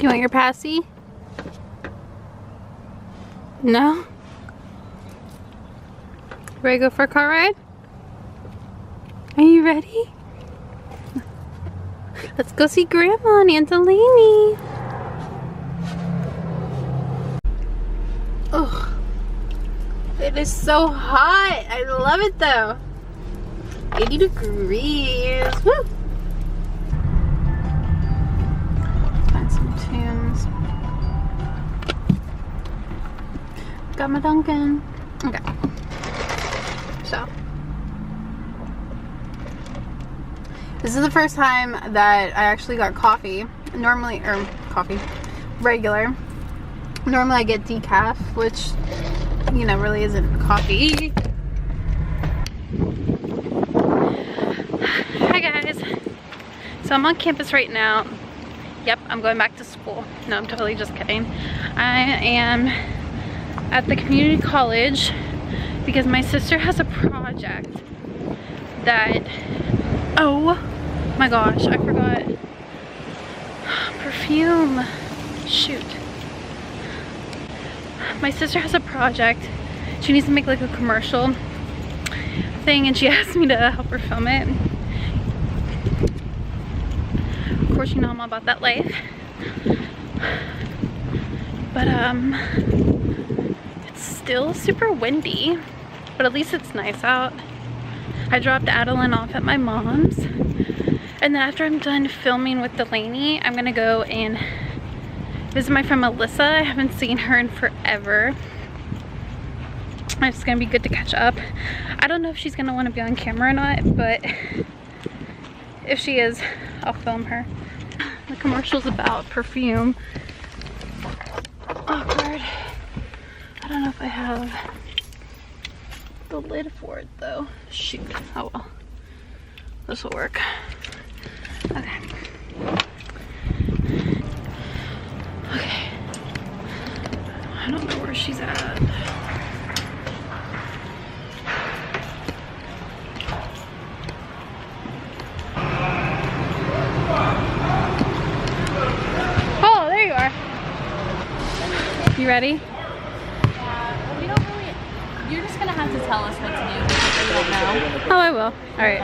You want your passy? No? Ready to go for a car ride? Are you ready? Let's go see Grandma and Aunt Delaney. Ugh. It is so hot. I love it though. 80 degrees. Woo! Find some tunes. Got my Dunkin'. Okay. So. This is the first time that I actually got coffee. Normally, or coffee, regular. Normally I get decaf, which, you know, really isn't coffee. Hi guys. So I'm on campus right now. Yep, I'm going back to school. No, I'm totally just kidding. I am at the community college because my sister has a project that, oh my gosh, I forgot. Perfume. Shoot. My sister has a project. She needs to make like a commercial thing and she asked me to help her film it. Of course, you know I'm all about that life. But it's still super windy, but at least it's nice out. I dropped Adalyn off at my mom's, and then after I'm done filming with Delaney, I'm gonna go and visit my friend Melissa. I haven't seen her in forever. It's gonna be good to catch up. I don't know if she's gonna want to be on camera or not, but if she is, I'll film her. The commercial's about perfume. Awkward. I don't know if I have the lid for it though. Shoot. Oh well. This will work. Okay. Okay. I don't know where she's at. Oh, there you are. You ready? Yeah, we don't really. You're just gonna have to tell us what to do because we don't know. Oh, I will. Alright.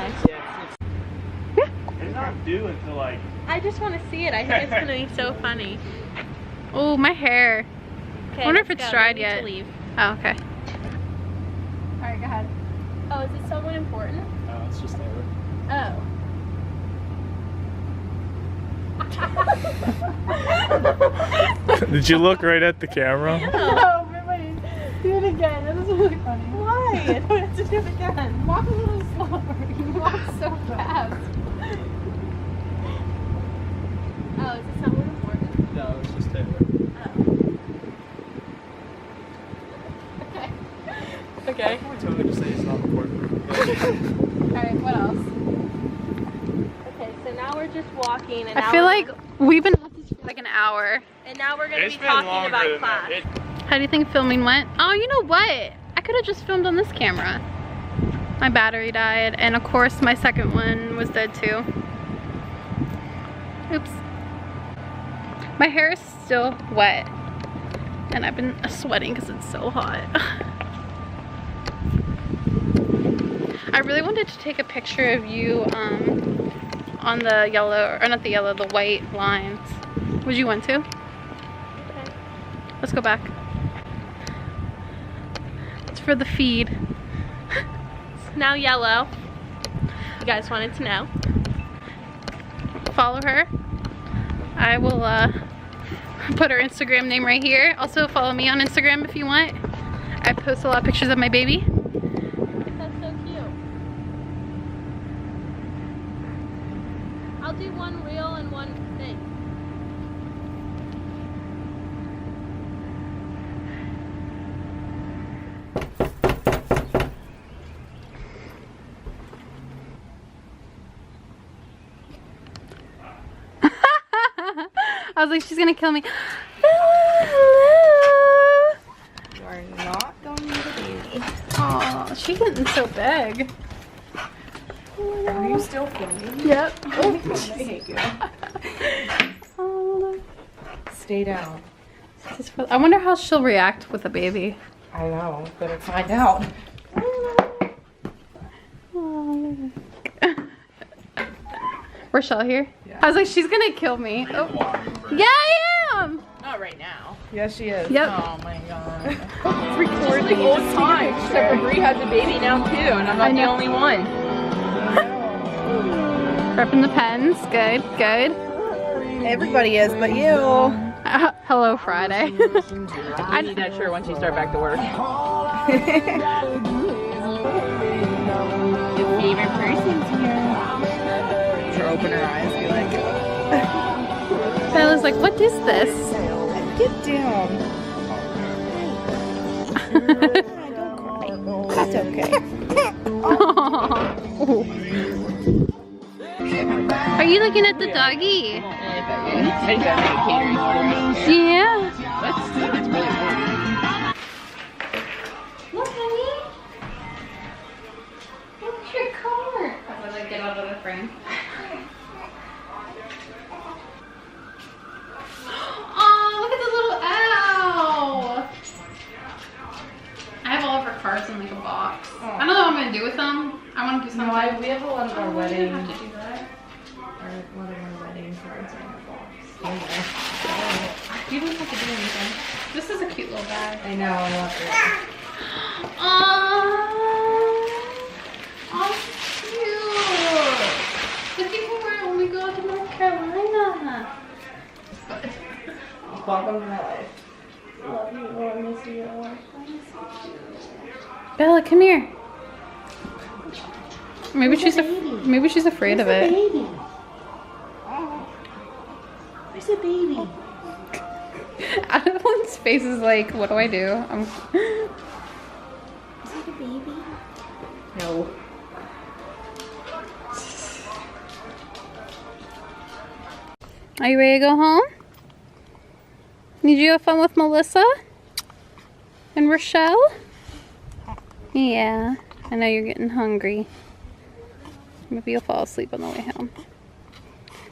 Okay. It's not due until like. I just want to see it. I think it's gonna be so funny. Oh, my hair. Okay, I wonder if let's it's go. dried We need yet. to leave. Oh, okay. Alright, go ahead. Oh, is it someone important? No, it's just there. Oh. Did you look right at the camera? No, everybody, do it again. That is really funny. Why? I don't have to do it again. Walk a little slower. You walk so fast. Oh, is it someone important? No, it's just Taylor. Oh. Okay. Okay. I told her to say it's not important. Alright, what else? Okay, so now we're just walking and I feel like we've been at this for like an hour. and now we're gonna It's be been talking longer about than class. that. How do you think filming went? Oh, you know what? I could have just filmed on this camera. My battery died, and of course my second one was dead too. Oops. My hair is still wet, and I've been sweating because it's so hot. I really wanted to take a picture of you on the yellow, or not the yellow, the white lines. Would you want to? Okay. Let's go back. It's for the feed. It's now yellow. You guys wanted to know. Follow her. I will put her Instagram name right here. Also follow me on Instagram if you want. I post a lot of pictures of my baby. That's so cute. I'll do one reel and one thing. I was like, she's gonna kill me. You are not going to the baby. Oh, she's getting so big. Are you still filming? Yep. Oh, I hate you. Oh, stay down. I wonder how she'll react with a baby. I know. Better find out. Rochelle here? Yeah. I was like, she's gonna kill me. Oh. Yeah, I am! Not right now. Yes, she is. Yep. Oh my god. It's recording. Old time. Except for Bree has a baby now too, and I'm not the only one. Repping the pens. Good, good. Everybody is, but you. Hello, Friday. I need that shirt once you start back to work. Your favorite person's here. Her open her eyes, be like, Bella's like, what is this? get down. That's okay. Are you looking at the doggy? Yeah. That's really weird. Look, honey. Look at your car. How do I get out of the frame? Oh, look at the little owl. I have all of her cards in like a box. I don't know what I'm gonna do with them. I want to do something. No, we have a lot of our I wedding. have to do that. One of our wedding cards in our box. You don't have to do anything. This is a cute little bag. I know, I love it. Oh, cute. Look at her when we go to North Carolina. Welcome to my life. Love you, Lord, miss you. Bella, come here. Maybe she's afraid of it. Where's the baby? Adalyn's face is like, what do I do? Is that a baby? No. Are you ready to go home? Did you have fun with Melissa? And Rochelle? Yeah, I know you're getting hungry. Maybe you'll fall asleep on the way home.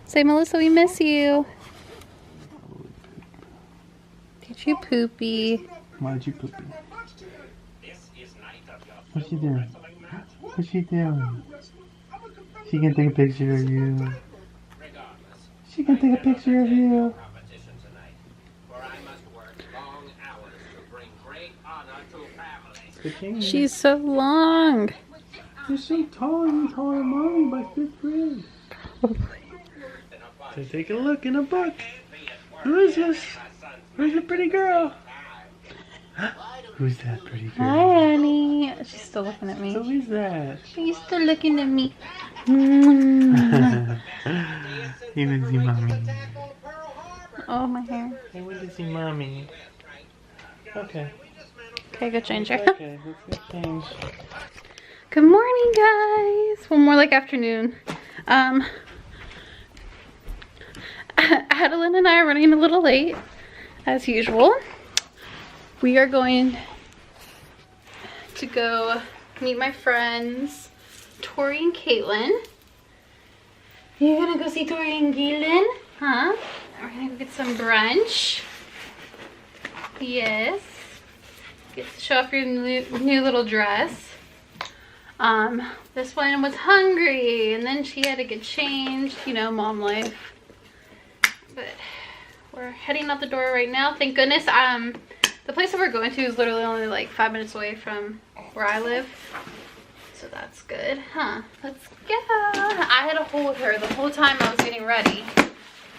Say, Melissa, we miss you. Did you poopy? Why did you poopy? What's she doing? What's she doing? She can take a picture of you. She can take a picture of you. She's so long. You're so tall. You're taller than mommy by 5th grade. Probably. So take a look in a book. Who is this? Who's the pretty girl? Who's that pretty girl? Hi, Annie. She's still looking at me. Who is that? She's still looking at me. He went to see mommy. Oh, my hair. He went to see mommy. Okay. Okay, go change her. Okay, let's go change. Good morning, guys. Well, more like afternoon. Adalyn and I are running a little late, as usual. We are going to go meet my friends, Tori and Caitlin. You're gonna go see Tori and Caitlin? Huh? We're gonna go get some brunch. Yes. Get to show off your new little dress. This one was hungry, and then she had to get changed. You know, mom life. But we're heading out the door right now. Thank goodness. The place that we're going to is literally only like 5 minutes away from where I live. So that's good. Huh. Let's go. I had a hold her the whole time I was getting ready.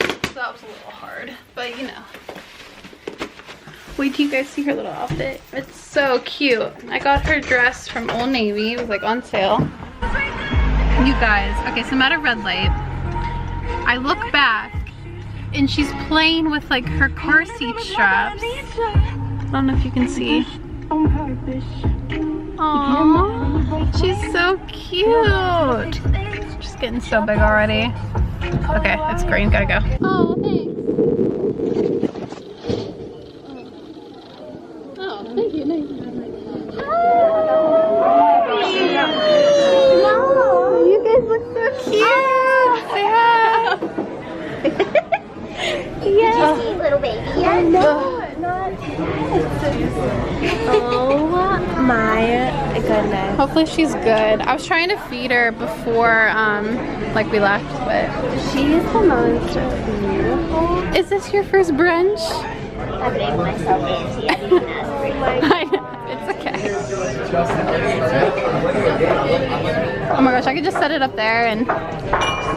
So that was a little hard. But you know. Wait till you guys see her little outfit. It's so cute. I got her dress from Old Navy. It was like on sale. You guys, okay, so I'm at a red light. I look back and she's playing with like her car seat straps. I don't know if you can see. Aww, she's so cute. It's just getting so big already. Okay, it's green, gotta go. Oh, thanks. Oh, thank you. Nice. No, you guys look so cute. Say hi. Yes. Little baby. Yeah, no, not Oh my goodness. Hopefully she's good. I was trying to feed her before like we left, but She's the most beautiful. is this your first brunch? I've named myself Auntie. I didn't ask for I know, it's okay. Oh my gosh, I could just set it up there and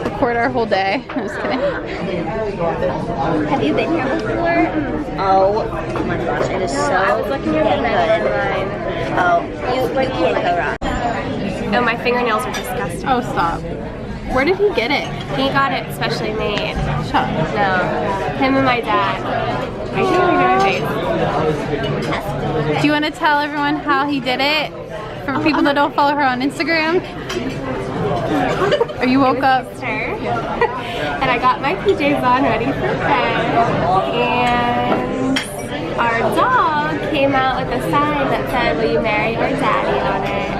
record our whole day. I'm just kidding. Have you been here before? Oh my gosh, it is so I was looking at the menu online. Oh, you can't go wrong. Oh, my fingernails are disgusting. Oh, stop. Where did he get it? He got it specially made. Shut up. No, him and my dad. I think my face. Do you want to tell everyone how he did it? For people that don't follow her on Instagram? Or you woke up? And I got my PJs on ready for bed. And our dog came out with a sign that said, "Will you marry your daddy?" on it.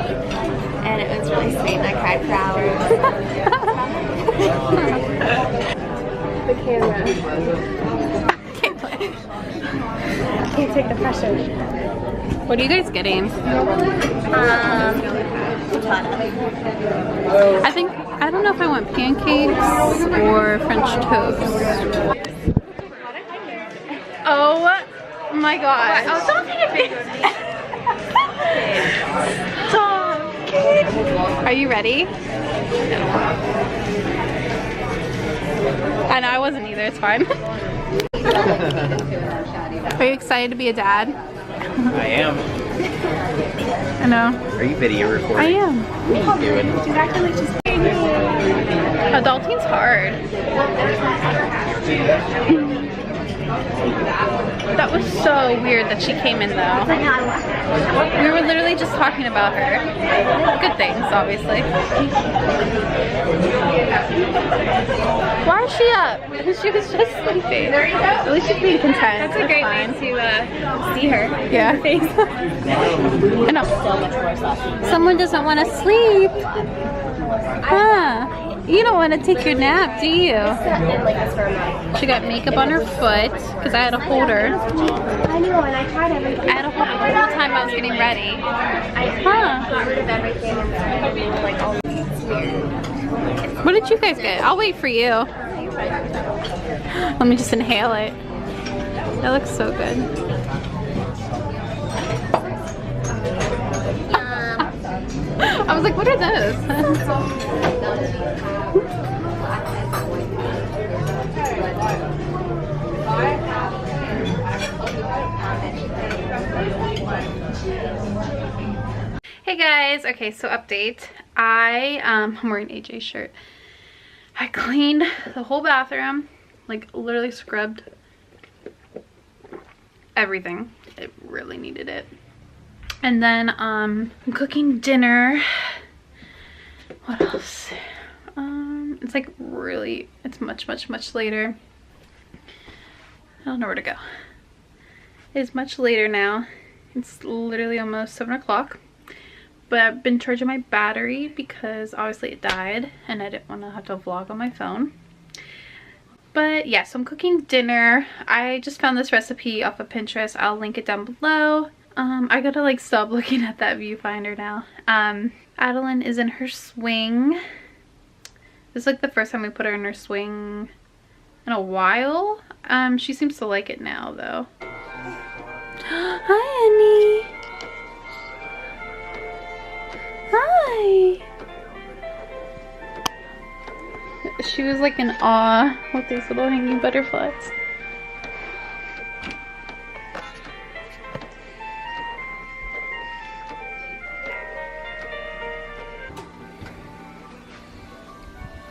And it was really sweet and I cried for hours. The camera. Can't play. Can't take the pressure. What are you guys getting? I don't know if I want pancakes or French toast. Oh my god. Oh, don't take a picture. Are you ready? I know I wasn't either, it's fine. Are you excited to be a dad? I am. I know. Are you video recording? I am. What are you doing? Adulting's hard. That was so weird that she came in though. We were literally just talking about her. Good things, obviously. Why is she up? She was just sleeping. At least she's being content. That's a great way to see her. Yeah. I know. Someone doesn't want to sleep. Huh. You don't want to take your nap, do you? She got makeup on her foot because I had to hold her. I know, and I tried everything. I had to hold her the whole time I was getting ready. I got rid of everything and like all What did you guys get? I'll wait for you. Let me just inhale it. That looks so good. I was like, what are those? Hey guys, okay, so update. I'm wearing AJ's shirt. I cleaned the whole bathroom, like literally scrubbed everything. It really needed it. And then I'm cooking dinner. What else? It's like really, it's much later. I don't know where to go. It's much later now. It's literally almost 7 o'clock. But I've been charging my battery because obviously it died and I didn't want to have to vlog on my phone. But yeah, so I'm cooking dinner. I just found this recipe off of Pinterest. I'll link it down below. I gotta like stop looking at that viewfinder now. Adalyn is in her swing. This is like the first time we put her in her swing in a while. She seems to like it now though. Hi, Annie. Hi. She was like in awe with these little hanging butterflies.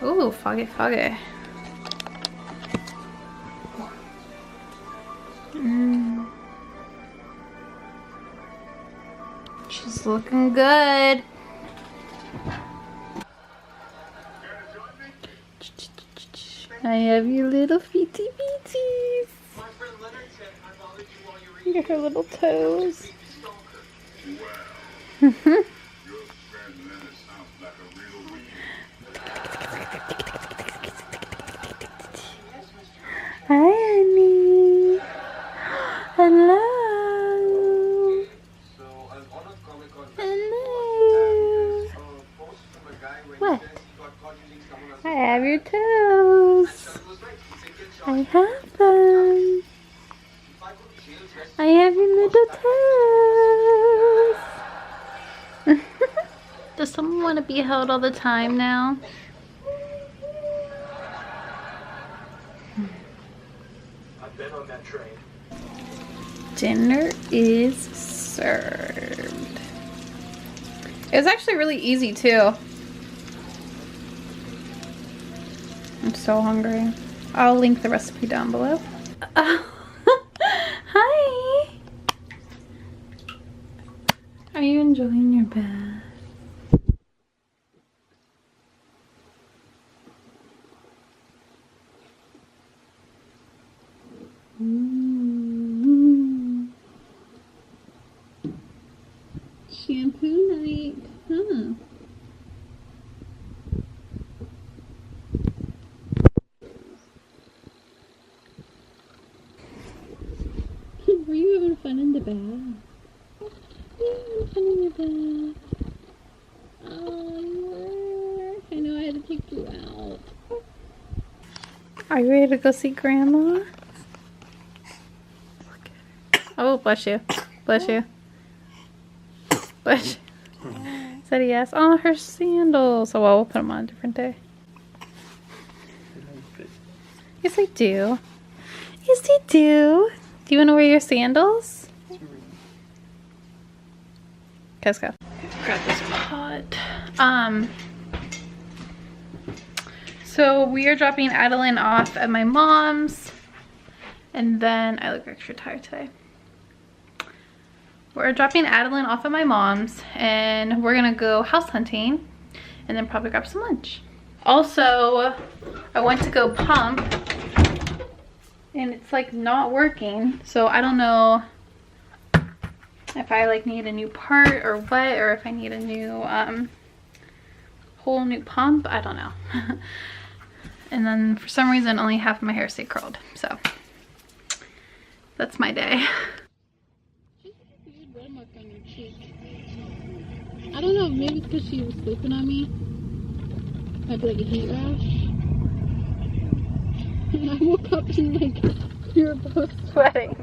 Ooh, foggy. She's looking good. I have you little feety feeties. Look at her little toes. Hi, honey. toes. I have them. I have your little toes. Does someone want to be held all the time now? I've been on that train. Dinner is served. It was actually really easy too. I'm so hungry. I'll link the recipe down below. Hi! Are you enjoying your bath? Shampoo night, huh? Were you having fun in the bath? Were you having fun in your bath? Oh, you were. I know I had to take you out. Are you ready to go see Grandma? Oh, bless you. Bless you. Bless you. Said yes. Oh, her sandals. Oh, well, we'll put them on a different day. Yes, I do. Yes, I do. Do you want to wear your sandals? Let's go. Grab this pot. So we are dropping Adalyn off at my mom's, and then I look extra tired today. We're dropping Adalyn off at my mom's, and we're gonna go house hunting, and then probably grab some lunch. Also, I went to go pump, and it's like not working, so I don't know if I like need a new part or what, or if I need a new whole new pump. I don't know. And then for some reason only half of my hair stayed curled, so that's my day. Weird red mark on your cheek. I don't know, maybe it's because she was sleeping on me. Might be like a heat rash. And I woke up and like we were both sweating.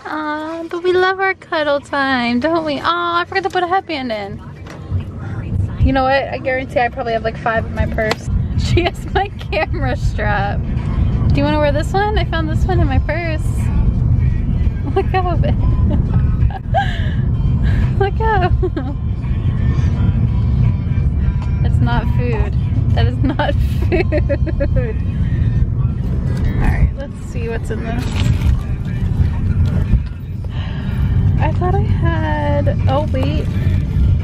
Aw, but we love our cuddle time, don't we? Aw, I forgot to put a headband in. You know what? I guarantee I probably have like 5 in my purse. She has my camera strap. Do you want to wear this one? I found this one in my purse. Look up. Look up. That's not food. That is not food. Alright, let's see what's in this. I thought I had... Oh, wait.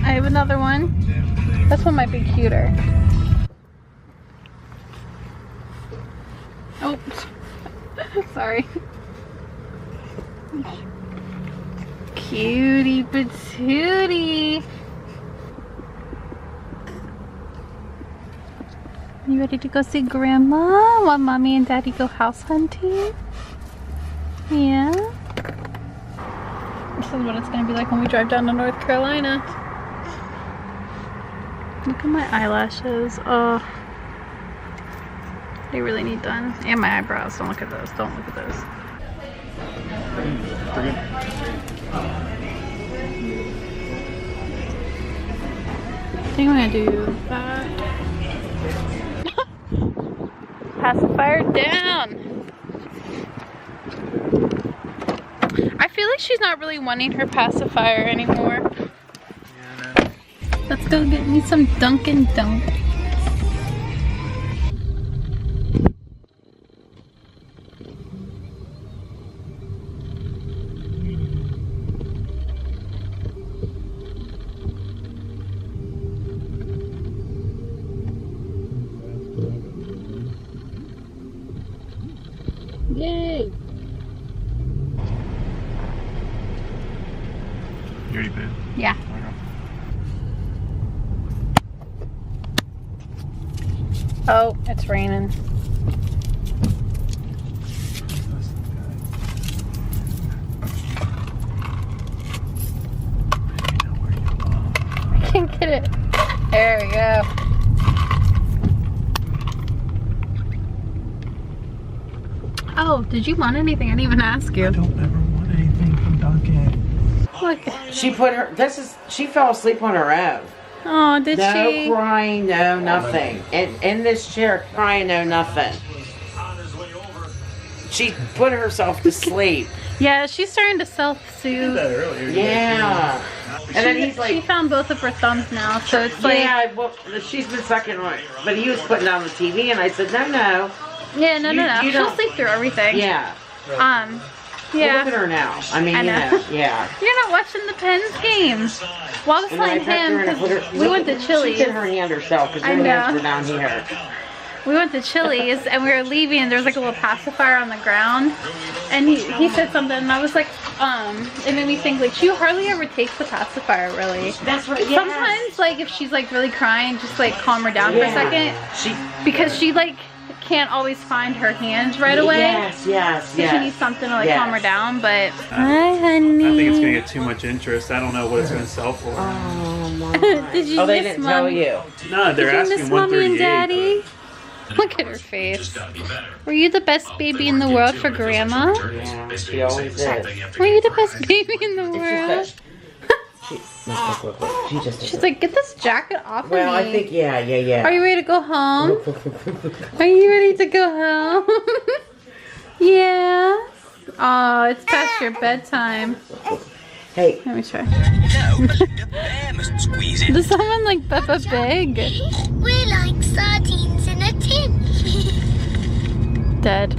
I have another one. This one might be cuter. Oh, sorry. Cutie patootie. You ready to go see Grandma while Mommy and Daddy go house hunting? Yeah? This is what it's gonna be like when we drive down to North Carolina. Look at my eyelashes. Oh, they really need done. And my eyebrows. Don't look at those. Don't look at those. I think I'm gonna do that. Pacifier down. I feel like she's not really wanting her pacifier anymore. Let's go get me some Dunkin' Donuts. Yay! You already paid? Yeah. Oh, it's raining. I can't get it. There we go. Oh, did you want anything? I didn't even ask you. I don't ever want anything from Duncan. Look. She put her, she fell asleep on her own. Oh, did No she? crying, no nothing. And in this chair, crying, no nothing. She put herself to sleep. Yeah, she's starting to self-soothe. Yeah. And then he's She like, found both of her thumbs now, so it's like... yeah, well, she's been sucking on it. But he was putting on the TV, and I said, no. Yeah, no. You She'll don't- sleep through everything. Yeah. Well, Look at yeah. her now. I mean, I you know. know, yeah. You're not watching the Pens games. Well, I was And then I telling tucked her him, in and put because her- we went to She Chili's. did her hand herself, because I her hands know. were down here. We went to Chili's and we were leaving and there was like a little pacifier on the ground. And he said something and I was like, it made me think like, she hardly ever takes the pacifier really. That's what, yes. Sometimes like if she's like really crying, just like calm her down for a second. Because she like can't always find her hands right away. Yes. So she needs something to like calm her Yes. down, but... Hi, honey. I think it's gonna get too much interest. I don't know what it's gonna sell for. Oh, my. Did you Oh, they miss didn't tell Mom? you. No, they're Did you asking miss Mommy and 138. Daddy? Look at her face. Were you the best baby in the world for Grandma? Yeah, she always is. Were you the best baby in the world? It's just that look. She just She's like, get this jacket off of me. well, I think, yeah. Are you ready to go home? Are you ready to go home? Yeah. Oh, it's past your bedtime. Hey. Let me try. Does someone like Peppa Pig? We're like sardines in a tin. Dead.